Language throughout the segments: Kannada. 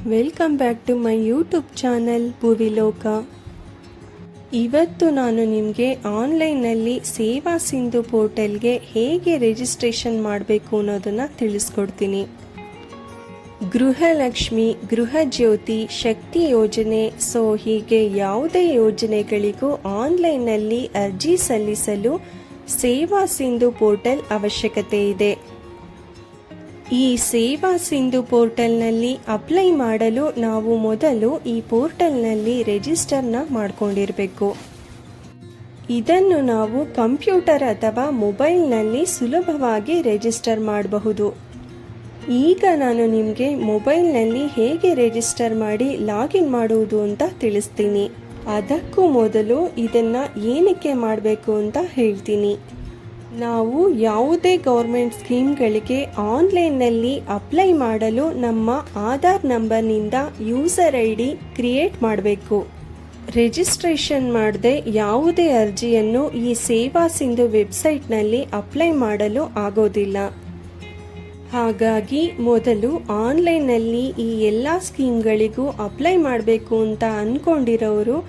Welcome back to my YouTube channel Bhuviloka. ಇವತ್ತು ನಾನು ನಿಮಗೆ ಆನ್ಲೈನ್ನಲ್ಲಿ ಸೇವಾ ಸಿಂಧು ಪೋರ್ಟಲ್ಗೆ ಹೇಗೆ ರಿಜಿಸ್ಟ್ರೇಷನ್ ಮಾಡಬೇಕು ಅನ್ನೋದನ್ನು ತಿಳಿಸ್ಕೊಡ್ತೀನಿ. ಗೃಹಲಕ್ಷ್ಮಿ, ಗೃಹಜ್ಯೋತಿ, ಶಕ್ತಿ ಯೋಜನೆ, ಹೀಗೆ ಯಾವುದೇ ಯೋಜನೆಗಳಿಗೂ ಆನ್ಲೈನ್ನಲ್ಲಿ ಅರ್ಜಿ ಸಲ್ಲಿಸಲು ಸೇವಾ ಸಿಂಧು ಪೋರ್ಟಲ್ ಅವಶ್ಯಕತೆ ಇದೆ. ಈ ಸೇವಾ ಸಿಂಧು ಪೋರ್ಟಲ್ನಲ್ಲಿ ಅಪ್ಲೈ ಮಾಡಲು ನಾವು ಮೊದಲು ಈ ಪೋರ್ಟಲ್ನಲ್ಲಿ ರಿಜಿಸ್ಟರ್ನ ಮಾಡಿಕೊಂಡಿರಬೇಕು. ಇದನ್ನು ನಾವು ಕಂಪ್ಯೂಟರ್ ಅಥವಾ ಮೊಬೈಲ್ನಲ್ಲಿ ಸುಲಭವಾಗಿ ರಿಜಿಸ್ಟರ್ ಮಾಡಬಹುದು. ಈಗ ನಾನು ನಿಮಗೆ ಮೊಬೈಲ್ನಲ್ಲಿ ಹೇಗೆ ರಿಜಿಸ್ಟರ್ ಮಾಡಿ ಲಾಗಿನ್ ಮಾಡುವುದು ಅಂತ ತಿಳಿಸ್ತೀನಿ. ಅದಕ್ಕೂ ಮೊದಲು ಇದನ್ನು ಏನಕ್ಕೆ ಮಾಡಬೇಕು ಅಂತ ಹೇಳ್ತೀನಿ. ನಾವು ಯಾವುದೇ ಗೌರ್ಮೆಂಟ್ ಸ್ಕೀಮ್ಗಳಿಗೆ ಆನ್ಲೈನ್ನಲ್ಲಿ ಅಪ್ಲೈ ಮಾಡಲು ನಮ್ಮ ಆಧಾರ್ ನಂಬರ್ನಿಂದ ಯೂಸರ್ ID ಕ್ರಿಯೇಟ್ ಮಾಡಬೇಕು. ರಿಜಿಸ್ಟ್ರೇಷನ್ ಮಾಡದೆ ಯಾವುದೇ ಅರ್ಜಿಯನ್ನು ಈ ಸೇವಾ ಸಿಂಧು ವೆಬ್ಸೈಟ್ನಲ್ಲಿ ಅಪ್ಲೈ ಮಾಡಲು ಆಗೋದಿಲ್ಲ. ಹಾಗಾಗಿ ಮೊದಲು ಆನ್ಲೈನ್ನಲ್ಲಿ ಈ ಎಲ್ಲ ಸ್ಕೀಮ್ಗಳಿಗೂ ಅಪ್ಲೈ ಮಾಡಬೇಕು ಅಂತ ಅಂದ್ಕೊಂಡಿರೋರು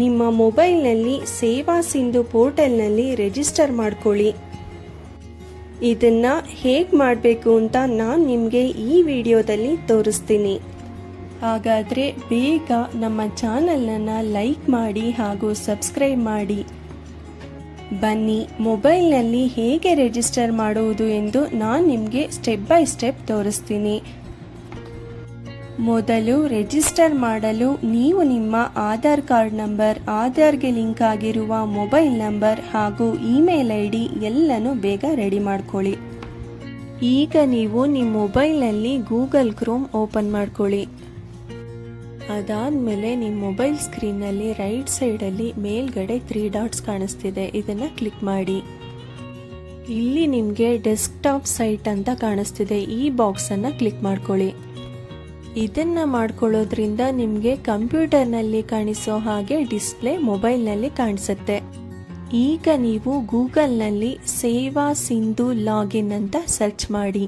ನಿಮ್ಮ ಮೊಬೈಲ್ನಲ್ಲಿ ಸೇವಾ ಸಿಂಧು ಪೋರ್ಟಲ್ನಲ್ಲಿ ರಿಜಿಸ್ಟರ್ ಮಾಡ್ಕೊಳ್ಳಿ. ಇದನ್ನು ಹೇಗೆ ಮಾಡಬೇಕು ಅಂತ ನಾನು ನಿಮಗೆ ಈ ವಿಡಿಯೋದಲ್ಲಿ ತೋರಿಸ್ತೀನಿ. ಹಾಗಾದರೆ ಬೇಗ ನಮ್ಮ ಚಾನಲನ್ನು ಲೈಕ್ ಮಾಡಿ ಹಾಗೂ ಸಬ್ಸ್ಕ್ರೈಬ್ ಮಾಡಿ. ಬನ್ನಿ, ಮೊಬೈಲ್ನಲ್ಲಿ ಹೇಗೆ ರಿಜಿಸ್ಟರ್ ಮಾಡುವುದು ಎಂದು ನಾನು ನಿಮಗೆ ಸ್ಟೆಪ್ ಬೈ ಸ್ಟೆಪ್ ತೋರಿಸ್ತೀನಿ. ಮೊದಲು ರಿಜಿಸ್ಟರ್ ಮಾಡಲು ನೀವು ನಿಮ್ಮ ಆಧಾರ್ ಕಾರ್ಡ್ ನಂಬರ್, ಆಧಾರ್ಗೆ ಲಿಂಕ್ ಆಗಿರುವ ಮೊಬೈಲ್ ನಂಬರ್ ಹಾಗೂ ಇಮೇಲ್ ID ಎಲ್ಲನೂ ಬೇಗ ರೆಡಿ ಮಾಡ್ಕೊಳ್ಳಿ. ಈಗ ನೀವು ನಿಮ್ಮ ಮೊಬೈಲ್ನಲ್ಲಿ ಗೂಗಲ್ ಕ್ರೋಮ್ ಓಪನ್ ಮಾಡ್ಕೊಳ್ಳಿ. ಅದಾದಮೇಲೆ ನಿಮ್ಮ ಮೊಬೈಲ್ ಸ್ಕ್ರೀನ್ನಲ್ಲಿ ರೈಟ್ ಸೈಡಲ್ಲಿ ಮೇಲ್ಗಡೆ 3 ಡಾಟ್ಸ್ ಕಾಣಿಸ್ತಿದೆ, ಇದನ್ನು ಕ್ಲಿಕ್ ಮಾಡಿ. ಇಲ್ಲಿ ನಿಮಗೆ ಡೆಸ್ಕ್ಟಾಪ್ ಸೈಟ್ ಅಂತ ಕಾಣಿಸ್ತಿದೆ, ಈ ಬಾಕ್ಸನ್ನು ಕ್ಲಿಕ್ ಮಾಡ್ಕೊಳ್ಳಿ. ಇದನ್ನು ಮಾಡ್ಕೊಳ್ಳೋದ್ರಿಂದ ನಿಮಗೆ ಕಂಪ್ಯೂಟರ್ನಲ್ಲಿ ಕಾಣಿಸೋ ಹಾಗೆ ಡಿಸ್ಪ್ಲೇ ಮೊಬೈಲ್ನಲ್ಲಿ ಕಾಣಿಸುತ್ತೆ. ಈಗ ನೀವು ಗೂಗಲ್ನಲ್ಲಿ ಸೇವಾ ಸಿಂಧು ಲಾಗಿನ್ ಅಂತ ಸರ್ಚ್ ಮಾಡಿ.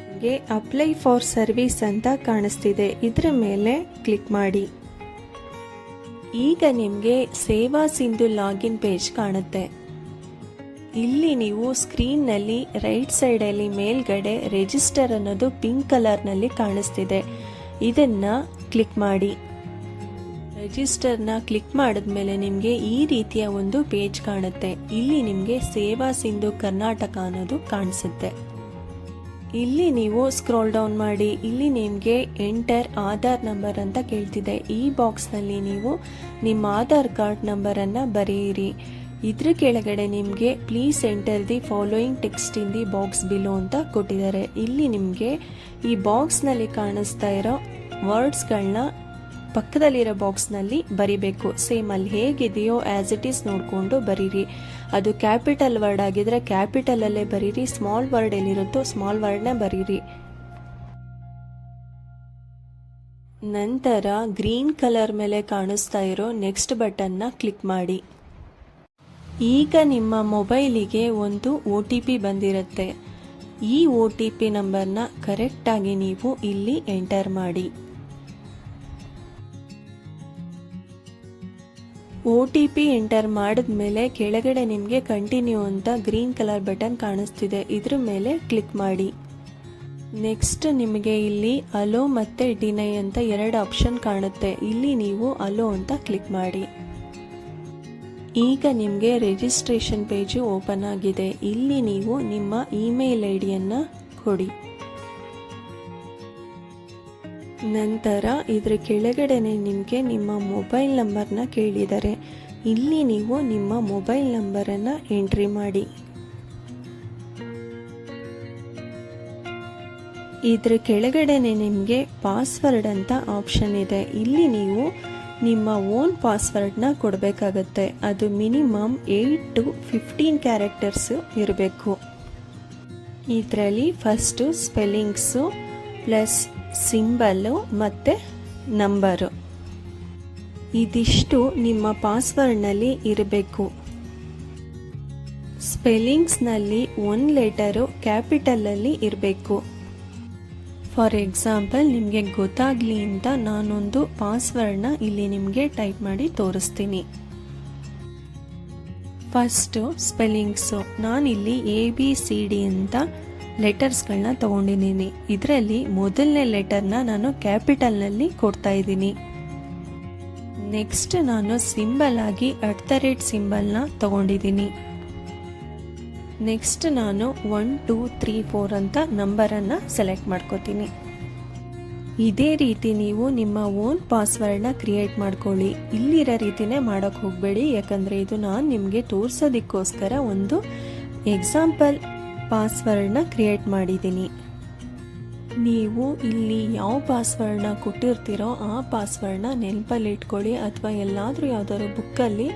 ನಿಮಗೆ ಅಪ್ಲೈ ಫಾರ್ ಸರ್ವಿಸ್ ಅಂತ ಕಾಣಿಸ್ತಿದೆ, ಇದರ ಮೇಲೆ ಕ್ಲಿಕ್ ಮಾಡಿ. ಈಗ ನಿಮಗೆ ಸೇವಾ ಸಿಂಧು ಲಾಗಿನ್ ಪೇಜ್ ಕಾಣುತ್ತೆ. ಇಲ್ಲಿ ನೀವು ಸ್ಕ್ರೀನ್ನಲ್ಲಿ ರೈಟ್ ಸೈಡಲ್ಲಿ ಮೇಲ್ಗಡೆ ರಿಜಿಸ್ಟರ್ ಅನ್ನೋದು ಪಿಂಕ್ ಕಲರ್ನಲ್ಲಿ ಕಾಣಿಸ್ತಿದೆ, ಇದನ್ನು ಕ್ಲಿಕ್ ಮಾಡಿ. ರಿಜಿಸ್ಟರ್ನ ಕ್ಲಿಕ್ ಮಾಡಿದ್ಮೇಲೆ ನಿಮಗೆ ಈ ರೀತಿಯ ಒಂದು ಪೇಜ್ ಕಾಣುತ್ತೆ. ಇಲ್ಲಿ ನಿಮಗೆ ಸೇವಾ ಸಿಂಧು ಕರ್ನಾಟಕ ಅನ್ನೋದು ಕಾಣಿಸುತ್ತೆ. ಇಲ್ಲಿ ನೀವು ಸ್ಕ್ರೋಲ್ ಡೌನ್ ಮಾಡಿ. ಇಲ್ಲಿ ನಿಮಗೆ ಎಂಟರ್ ಆಧಾರ್ ನಂಬರ್ ಅಂತ ಕೇಳ್ತಿದೆ. ಈ ಬಾಕ್ಸ್ನಲ್ಲಿ ನೀವು ನಿಮ್ಮ ಆಧಾರ್ ಕಾರ್ಡ್ ನಂಬರನ್ನು ಬರೆಯಿರಿ. ಇದ್ರ ಕೆಳಗಡೆ ನಿಮಗೆ please enter the following text in the box below ಅಂತ ಕೊಟ್ಟಿದ್ದಾರೆ. ಇಲ್ಲಿ ನಿಮಗೆ ಈ ಬಾಕ್ಸ್ನಲ್ಲಿ ಕಾಣಿಸ್ತಾ ಇರೋ ವರ್ಡ್ಸ್ಗಳನ್ನ ಪಕ್ಕದಲ್ಲಿರೋ ಬಾಕ್ಸ್ನಲ್ಲಿ ಬರಿಬೇಕು. ಸೇಮ್ ಅಲ್ಲಿ ಹೇಗಿದೆಯೋ ಆ್ಯಸ್ ಇಟ್ ಈಸ್ ನೋಡಿಕೊಂಡು ಬರೀರಿ. ಅದು ಕ್ಯಾಪಿಟಲ್ ವರ್ಡ್ ಆಗಿದ್ರೆ ಕ್ಯಾಪಿಟಲಲ್ಲೇ ಬರೀರಿ, ಸ್ಮಾಲ್ ವರ್ಡ್ ಎಲ್ಲಿರುತ್ತೋ ಸ್ಮಾಲ್ ವರ್ಡ್ನ ಬರೀರಿ. ನಂತರ ಗ್ರೀನ್ ಕಲರ್ ಮೇಲೆ ಕಾಣಿಸ್ತಾ ಇರೋ ನೆಕ್ಸ್ಟ್ ಬಟನ್ನ ಕ್ಲಿಕ್ ಮಾಡಿ. ಈಗ ನಿಮ್ಮ ಮೊಬೈಲಿಗೆ ಒಂದು OTP ಬಂದಿರುತ್ತೆ. ಈ OTP ನಂಬರ್ನ ಕರೆಕ್ಟಾಗಿ ನೀವು ಇಲ್ಲಿ ಎಂಟರ್ ಮಾಡಿ. OTP ಎಂಟರ್ ಮಾಡಿದ್ಮೇಲೆ ಕೆಳಗಡೆ ನಿಮಗೆ ಕಂಟಿನ್ಯೂ ಅಂತ ಗ್ರೀನ್ ಕಲರ್ ಬಟನ್ ಕಾಣಿಸ್ತಿದೆ, ಇದ್ರ ಮೇಲೆ ಕ್ಲಿಕ್ ಮಾಡಿ. ನೆಕ್ಸ್ಟ್ ನಿಮಗೆ ಇಲ್ಲಿ ಅಲೋ ಮತ್ತು ಡಿನೈ ಅಂತ 2 ಆಪ್ಷನ್ ಕಾಣುತ್ತೆ. ಇಲ್ಲಿ ನೀವು ಅಲೋ ಅಂತ ಕ್ಲಿಕ್ ಮಾಡಿ. ಈಗ ನಿಮಗೆ ರಿಜಿಸ್ಟ್ರೇಷನ್ ಪೇಜು ಓಪನ್ ಆಗಿದೆ. ಇಲ್ಲಿ ನೀವು ನಿಮ್ಮ ಇಮೇಲ್ ಐಡಿಯನ್ನು ಕೊಡಿ. ನಂತರ ಇದರ ಕೆಳಗಡೆನೆ ನಿಮಗೆ ನಿಮ್ಮ ಮೊಬೈಲ್ ನಂಬರ್ನ ಕೇಳಿದ್ದಾರೆ. ಇಲ್ಲಿ ನೀವು ನಿಮ್ಮ ಮೊಬೈಲ್ ನಂಬರನ್ನು ಎಂಟ್ರಿ ಮಾಡಿ. ಇದರ ಕೆಳಗಡೆನೆ ನಿಮಗೆ ಪಾಸ್ವರ್ಡ್ ಅಂತ ಆಪ್ಷನ್ ಇದೆ. ಇಲ್ಲಿ ನೀವು ನಿಮ್ಮ ಓನ್ ಪಾಸ್ವರ್ಡ್ನ ಕೊಡಬೇಕಾಗತ್ತೆ. ಅದು ಮಿನಿಮಮ್ 8 to 15 ಕ್ಯಾರೆಕ್ಟರ್ಸು ಇರಬೇಕು. ಇದರಲ್ಲಿ ಫಸ್ಟು ಸ್ಪೆಲ್ಲಿಂಗ್ಸು ಪ್ಲಸ್ ಸಿಂಬಲ್ಲು ಮತ್ತು ನಂಬರು, ಇದಿಷ್ಟು ನಿಮ್ಮ ಪಾಸ್ವರ್ಡ್ನಲ್ಲಿ ಇರಬೇಕು. ಸ್ಪೆಲ್ಲಿಂಗ್ಸ್ನಲ್ಲಿ ಒಂದು ಲೆಟರು ಕ್ಯಾಪಿಟಲಲ್ಲಿ ಇರಬೇಕು. ಫಾರ್ ಎಕ್ಸಾಂಪಲ್ ನಿಮಗೆ ಗೊತ್ತಾಗಲಿ ಅಂತ ನಾನೊಂದು ಪಾಸ್ವರ್ಡ್ನ ಇಲ್ಲಿ ನಿಮಗೆ ಟೈಪ್ ಮಾಡಿ ತೋರಿಸ್ತೀನಿ. ಫಸ್ಟು ಸ್ಪೆಲ್ಲಿಂಗ್ಸು, ನಾನಿಲ್ಲಿ ABCD ಅಂತ ಲೆಟರ್ಸ್ಗಳನ್ನ ತಗೊಂಡಿದ್ದೀನಿ. ಇದರಲ್ಲಿ ಮೊದಲನೇ ಲೆಟರ್ನ ನಾನು ಕ್ಯಾಪಿಟಲ್ನಲ್ಲಿ ಕೊಡ್ತಾ ಇದ್ದೀನಿ. ನೆಕ್ಸ್ಟ್ ನಾನು ಸಿಂಬಲ್ ಆಗಿ @ ಸಿಂಬಲ್ನ ತಗೊಂಡಿದ್ದೀನಿ. ನೆಕ್ಸ್ಟ್ ನಾನು 1 2 3 4 ಅಂತ ನಂಬರನ್ನು ಸೆಲೆಕ್ಟ್ ಮಾಡ್ಕೋತೀನಿ. ಇದೇ ರೀತಿ ನೀವು ನಿಮ್ಮ ಓನ್ ಪಾಸ್ವರ್ಡ್ನ ಕ್ರಿಯೇಟ್ ಮಾಡ್ಕೊಳ್ಳಿ. ಇಲ್ಲಿರೋ ರೀತಿನೇ ಮಾಡೋಕ್ಕೆ ಹೋಗಬೇಡಿ, ಯಾಕಂದರೆ ಇದು ನಾನು ನಿಮಗೆ ತೋರಿಸೋದಕ್ಕೋಸ್ಕರ ಒಂದು ಎಕ್ಸಾಂಪಲ್ ಪಾಸ್ವರ್ಡ್ನ ಕ್ರಿಯೇಟ್ ಮಾಡಿದ್ದೀನಿ. ನೀವು ಇಲ್ಲಿ ಯಾವ ಪಾಸ್ವರ್ಡ್ನ ಕೊಟ್ಟಿರ್ತೀರೋ ಆ ಪಾಸ್ವರ್ಡ್ನ ನೆನಪಲ್ಲಿ ಇಟ್ಕೊಳ್ಳಿ, ಅಥವಾ ಎಲ್ಲಾದರೂ ಯಾವ್ದಾದ್ರು ಬುಕ್ಕಲ್ಲಿ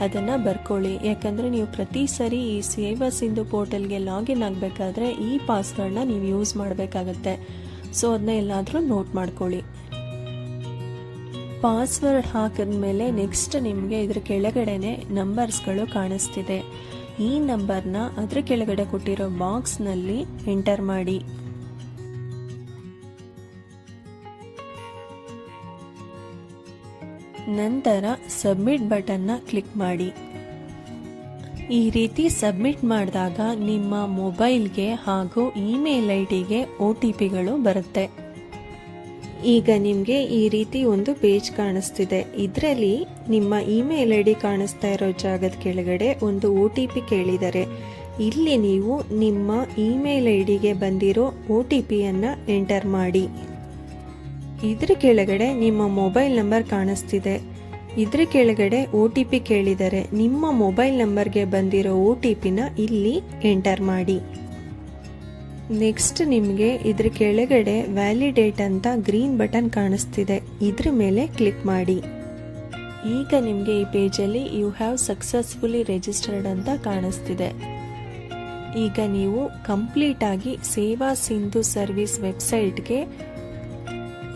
ಅದನ್ನು ಬರ್ಕೊಳ್ಳಿ. ಯಾಕಂದರೆ ನೀವು ಪ್ರತಿ ಸರಿ ಈ ಸೇವಾ ಸಿಂಧು ಪೋರ್ಟಲ್ಗೆ ಲಾಗಿನ್ ಆಗಬೇಕಾದ್ರೆ ಈ ಪಾಸ್ವರ್ಡ್ನ ನೀವು ಯೂಸ್ ಮಾಡಬೇಕಾಗತ್ತೆ. ಸೊ ಅದನ್ನ ಎಲ್ಲಾದರೂ ನೋಟ್ ಮಾಡ್ಕೊಳ್ಳಿ. ಪಾಸ್ವರ್ಡ್ ಹಾಕಿದ್ಮೇಲೆ ನೆಕ್ಸ್ಟ್ ನಿಮಗೆ ಇದ್ರ ಕೆಳಗಡೆನೆ ನಂಬರ್ಸ್ಗಳು ಕಾಣಿಸ್ತಿದೆ. ಈ ನಂಬರ್ನ ಅದ್ರ ಕೆಳಗಡೆ ಕೊಟ್ಟಿರೋ ಬಾಕ್ಸ್ನಲ್ಲಿ ಎಂಟರ್ ಮಾಡಿ. ನಂತರ ಸಬ್ಮಿಟ್ ಬಟನ್ನ ಕ್ಲಿಕ್ ಮಾಡಿ. ಈ ರೀತಿ ಸಬ್ಮಿಟ್ ಮಾಡಿದಾಗ ನಿಮ್ಮ ಮೊಬೈಲ್ಗೆ ಹಾಗೂ ಇಮೇಲ್ ಐಡಿಗೆ OTPಗಳು ಬರುತ್ತೆ. ಈಗ ನಿಮಗೆ ಈ ರೀತಿ ಒಂದು ಪೇಜ್ ಕಾಣಿಸ್ತಿದೆ. ಇದರಲ್ಲಿ ನಿಮ್ಮ ಇಮೇಲ್ ಐಡಿ ಕಾಣಿಸ್ತಾ ಇರೋ ಜಾಗದ ಕೆಳಗಡೆ ಒಂದು OTP ಕೇಳಿದ್ದಾರೆ. ಇಲ್ಲಿ ನೀವು ನಿಮ್ಮ ಇಮೇಲ್ ಐಡಿಗೆ ಬಂದಿರೋ OTPಯನ್ನು ಎಂಟರ್ ಮಾಡಿ. ಇದ್ರ ಕೆಳಗಡೆ ನಿಮ್ಮ ಮೊಬೈಲ್ ನಂಬರ್ ಕಾಣಿಸ್ತಿದೆ. ಇದ್ರ ಕೆಳಗಡೆ OTP ಕೇಳಿದರೆ ನಿಮ್ಮ ಮೊಬೈಲ್ ನಂಬರ್ಗೆ ಬಂದಿರೋ OTPನ ಇಲ್ಲಿ ಎಂಟರ್ ಮಾಡಿ. ನೆಕ್ಸ್ಟ್ ನಿಮಗೆ ಇದ್ರ ಕೆಳಗಡೆ ವ್ಯಾಲಿಡೇಟ್ ಅಂತ ಗ್ರೀನ್ ಬಟನ್ ಕಾಣಿಸ್ತಿದೆ. ಇದ್ರ ಮೇಲೆ ಕ್ಲಿಕ್ ಮಾಡಿ. ಈಗ ನಿಮಗೆ ಈ ಪೇಜಲ್ಲಿ ಯು ಹ್ಯಾವ್ ಸಕ್ಸಸ್ಫುಲಿ ರಿಜಿಸ್ಟರ್ಡ್ ಅಂತ ಕಾಣಿಸ್ತಿದೆ. ಈಗ ನೀವು ಕಂಪ್ಲೀಟ್ ಆಗಿ ಸೇವಾ ಸಿಂಧು ಸರ್ವಿಸ್ ವೆಬ್ಸೈಟ್ಗೆ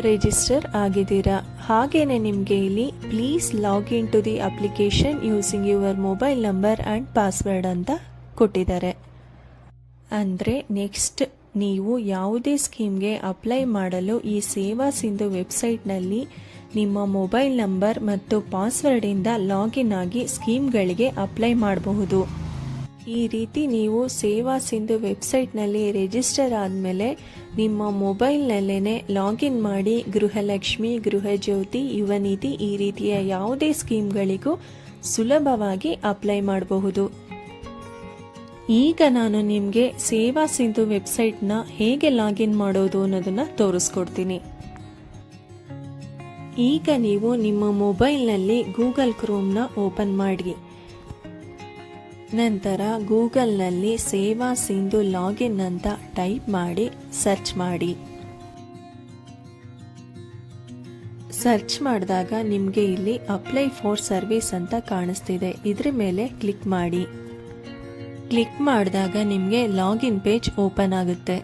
ರಿಜಿಸ್ಟರ್ ಆಗಿದ್ದೀರಾ. ಹಾಗೇನೆ ನಿಮಗೆ ಇಲ್ಲಿ please login to the application using your mobile number and password ಅಂತ ಕೊಟ್ಟಿದ್ದಾರೆ. ಅಂದರೆ ನೆಕ್ಸ್ಟ್ ನೀವು ಯಾವುದೇ ಸ್ಕೀಮ್ಗೆ ಅಪ್ಲೈ ಮಾಡಲು ಈ ಸೇವಾ ಸಿಂಧು ವೆಬ್ಸೈಟ್ನಲ್ಲಿ ನಿಮ್ಮ ಮೊಬೈಲ್ ನಂಬರ್ ಮತ್ತು ಪಾಸ್ವರ್ಡಿಂದ ಲಾಗಿನ್ ಆಗಿ ಸ್ಕೀಮ್ಗಳಿಗೆ ಅಪ್ಲೈ ಮಾಡಬಹುದು. ಈ ರೀತಿ ನೀವು ಸೇವಾ ಸಿಂಧು ವೆಬ್ಸೈಟ್ನಲ್ಲಿ ರಿಜಿಸ್ಟರ್ ಆದಮೇಲೆ ನಿಮ್ಮ ಮೊಬೈಲ್ನಲ್ಲೇ ಲಾಗಿನ್ ಮಾಡಿ ಗೃಹಲಕ್ಷ್ಮಿ, ಗೃಹಜ್ಯೋತಿ, ಯುವನಿಧಿ ಈ ರೀತಿಯ ಯಾವುದೇ ಸ್ಕೀಮ್ಗಳಿಗೂ ಸುಲಭವಾಗಿ ಅಪ್ಲೈ ಮಾಡಬಹುದು. ಈಗ ನಾನು ನಿಮಗೆ ಸೇವಾ ಸಿಂಧು ವೆಬ್ಸೈಟ್ನ ಹೇಗೆ ಲಾಗಿನ್ ಮಾಡೋದು ಅನ್ನೋದನ್ನು ತೋರಿಸ್ಕೊಡ್ತೀನಿ. ಈಗ ನೀವು ನಿಮ್ಮ ಮೊಬೈಲ್ನಲ್ಲಿ ಗೂಗಲ್ ಕ್ರೋಮ್ನ ಓಪನ್ ಮಾಡಿ. ನಂತರ ಗೂಗಲ್ನಲ್ಲಿ ಸೇವಾ ಸಿಂಧು ಲಾಗಿನ್ ಅಂತ ಟೈಪ್ ಮಾಡಿ ಸರ್ಚ್ ಮಾಡಿ. ಸರ್ಚ್ ಮಾಡಿದಾಗ ನಿಮಗೆ ಇಲ್ಲಿ ಅಪ್ಲೈ ಫಾರ್ ಸರ್ವಿಸ್ ಅಂತ ಕಾಣಿಸ್ತಿದೆ. ಇದ್ರ ಮೇಲೆ ಕ್ಲಿಕ್ ಮಾಡಿ. ಕ್ಲಿಕ್ ಮಾಡಿದಾಗ ನಿಮಗೆ ಲಾಗಿನ್ ಪೇಜ್ ಓಪನ್ ಆಗುತ್ತೆ.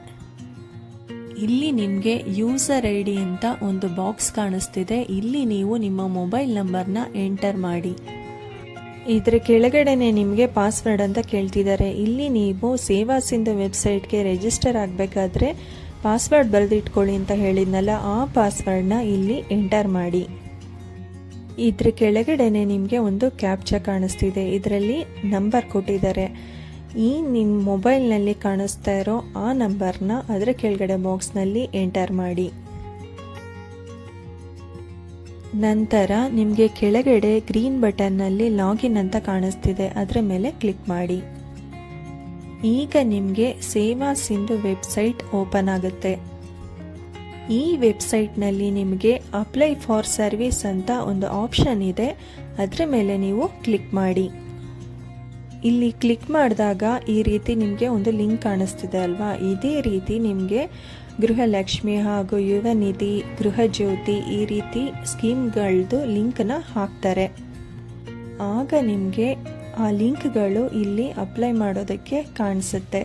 ಇಲ್ಲಿ ನಿಮಗೆ ಯೂಸರ್ ಐಡಿ ಅಂತ ಒಂದು ಬಾಕ್ಸ್ ಕಾಣಿಸ್ತಿದೆ. ಇಲ್ಲಿ ನೀವು ನಿಮ್ಮ ಮೊಬೈಲ್ ನಂಬರ್ನ ಎಂಟರ್ ಮಾಡಿ. ಇದ್ರ ಕೆಳಗಡೆನೆ ನಿಮಗೆ ಪಾಸ್ವರ್ಡ್ ಅಂತ ಕೇಳ್ತಿದ್ದಾರೆ. ಇಲ್ಲಿ ನೀವು ಸೇವಾ ಸಿಂಧು ವೆಬ್ಸೈಟ್ಗೆ ರಿಜಿಸ್ಟರ್ ಆಗಬೇಕಾದ್ರೆ ಪಾಸ್ವರ್ಡ್ ಬರೆದಿಟ್ಕೊಳ್ಳಿ ಅಂತ ಹೇಳಿದ್ನಲ್ಲ, ಆ ಪಾಸ್ವರ್ಡ್ನ ಇಲ್ಲಿ ಎಂಟರ್ ಮಾಡಿ. ಇದ್ರ ಕೆಳಗಡೆನೆ ನಿಮಗೆ ಒಂದು ಕ್ಯಾಪ್ಚಾ ಕಾಣಿಸ್ತಿದೆ. ಇದರಲ್ಲಿ ನಂಬರ್ ಕೊಟ್ಟಿದ್ದಾರೆ. ಈ ನಿಮ್ಮ ಮೊಬೈಲ್ನಲ್ಲಿ ಕಾಣಿಸ್ತಾ ಇರೋ ಆ ನಂಬರ್ನ ಅದರ ಕೆಳಗಡೆ ಬಾಕ್ಸ್ನಲ್ಲಿ ಎಂಟರ್ ಮಾಡಿ. ನಂತರ ನಿಮಗೆ ಕೆಳಗಡೆ ಗ್ರೀನ್ ಬಟನ್ನಲ್ಲಿ ಲಾಗಿನ್ ಅಂತ ಕಾಣಿಸ್ತಿದೆ. ಅದರ ಮೇಲೆ ಕ್ಲಿಕ್ ಮಾಡಿ. ಈಗ ನಿಮಗೆ ಸೇವಾ ಸಿಂಧು ವೆಬ್ಸೈಟ್ ಓಪನ್ ಆಗುತ್ತೆ. ಈ ವೆಬ್ಸೈಟ್ನಲ್ಲಿ ನಿಮಗೆ ಅಪ್ಲೈ ಫಾರ್ ಸರ್ವಿಸ್ ಅಂತ ಒಂದು ಆಪ್ಷನ್ ಇದೆ. ಅದರ ಮೇಲೆ ನೀವು ಕ್ಲಿಕ್ ಮಾಡಿ. ಇಲ್ಲಿ ಕ್ಲಿಕ್ ಮಾಡಿದಾಗ ಈ ರೀತಿ ನಿಮಗೆ ಒಂದು ಲಿಂಕ್ ಕಾಣಿಸ್ತಿದೆ ಅಲ್ವಾ. ಇದೇ ರೀತಿ ನಿಮಗೆ ಗೃಹಲಕ್ಷ್ಮಿ ಹಾಗೂ ಯುವನಿಧಿ, ಗೃಹಜ್ಯೋತಿ ಈ ರೀತಿ ಸ್ಕೀಮ್ಗಳದ್ದು ಲಿಂಕ್ನ ಹಾಕ್ತಾರೆ. ಆಗ ನಿಮಗೆ ಆ ಲಿಂಕ್ಗಳು ಇಲ್ಲಿ ಅಪ್ಲೈ ಮಾಡೋದಕ್ಕೆ ಕಾಣಿಸುತ್ತೆ.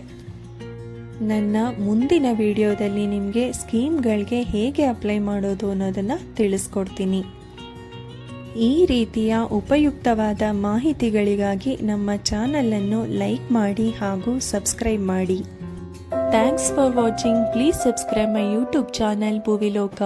ನನ್ನ ಮುಂದಿನ ವಿಡಿಯೋದಲ್ಲಿ ನಿಮಗೆ ಸ್ಕೀಮ್ಗಳಿಗೆ ಹೇಗೆ ಅಪ್ಲೈ ಮಾಡೋದು ಅನ್ನೋದನ್ನು ತಿಳಿಸ್ಕೊಡ್ತೀನಿ. ಈ ರೀತಿಯ ಉಪಯುಕ್ತವಾದ ಮಾಹಿತಿಗಳಿಗಾಗಿ ನಮ್ಮ ಚಾನಲನ್ನು ಲೈಕ್ ಮಾಡಿ ಹಾಗೂ ಸಬ್ಸ್ಕ್ರೈಬ್ ಮಾಡಿ. Thanks for watching. Please subscribe my YouTube channel ಭುವಿಲೋಕ.